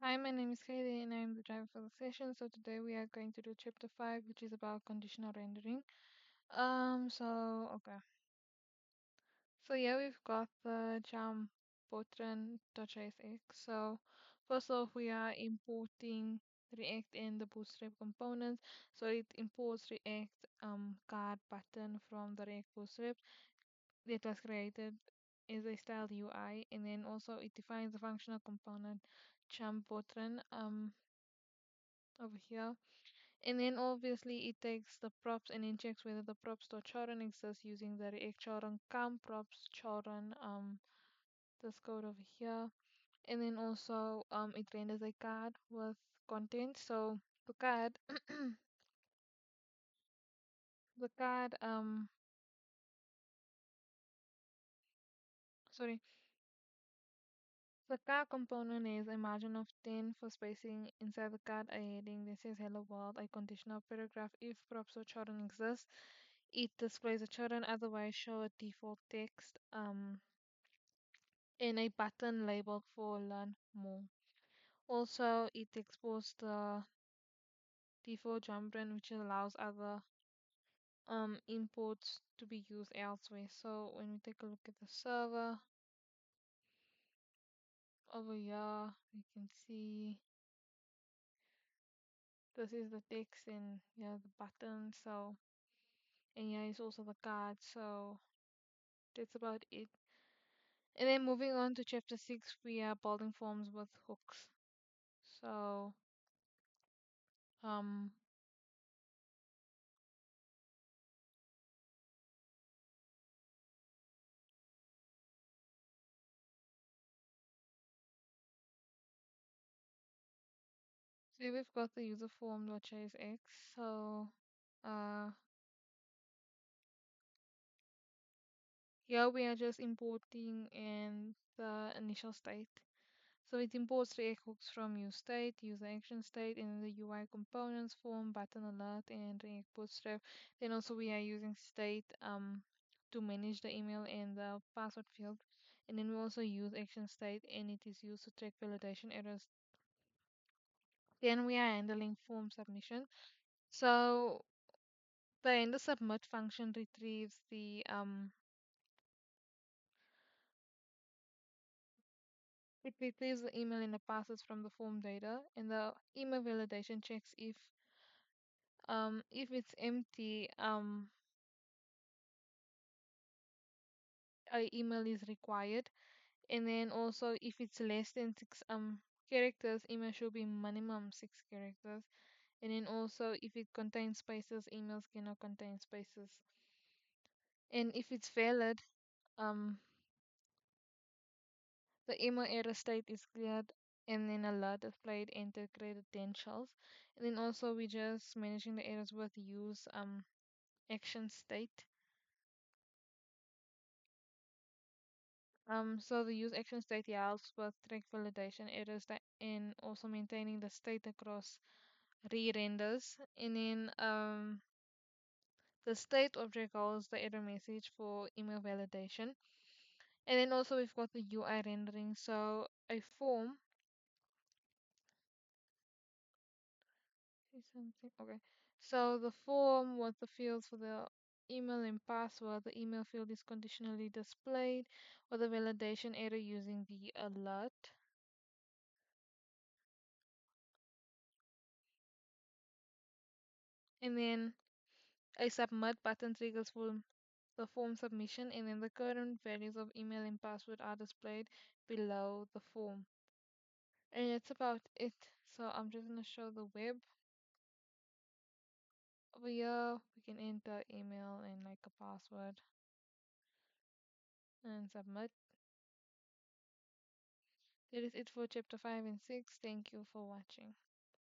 Hi, my name is Katie and I'm the driver for the session. So today we are going to do chapter 5, which is about conditional rendering. Okay. So yeah, we've got the Jam.Botran.jsx. So first off, we are importing React and the Bootstrap components. So it imports React card button from the React Bootstrap that was created as a style UI, and then also it defines the functional component Jam.Botran over here. And then obviously it takes the props and then checks whether the props.charon exists using the React charon com props charon this code over here. And then also it renders a card with content. So the card the card sorry the card component is a margin of 10 for spacing inside the card, a heading that says hello world, a conditional paragraph. If props.charon exists, it displays a children, otherwise show a default text and a button labeled for learn more. Also, it exports the default jump which allows other imports to be used elsewhere. So when we take a look at the server over here, we can see this is the text and yeah the button. So and yeah, it's also the card. So that's about it. And then moving on to chapter 6, we are building forms with hooks. So um so we've got the user form.jsx. So uh here we are just importing in the initial state. So it imports React hooks from use state, user action state, and the UI components form, button alert, and React Bootstrap. Then also we are using state to manage the email and the password field. And then we also use action state and it is used to track validation errors. Then we are handling form submission. So the end submit function retrieves the it retrieves the email and the passes from the form data, and the email validation checks if it's empty, a email is required, and then also if it's less than six characters, email should be minimum 6 characters, and then also if it contains spaces, emails cannot contain spaces, and if it's valid, um the email error state is cleared and then alert displayed enter credentials. And then also we just managing the errors with use action state. So the use action state helps with track validation errors that and also maintaining the state across re-renders. And then the state object holds the error message for email validation. And then also we've got the UI rendering. So a form see something. Okay. So the form with the fields for the email and password, the email field is conditionally displayed with a validation error using the alert. And then a submit button triggers for the form submission, and then the current values of email and password are displayed below the form. And that's about it. So I'm just gonna show the web. Over here, we can enter email and like a password and submit. That is it for chapter 5 and 6. Thank you for watching.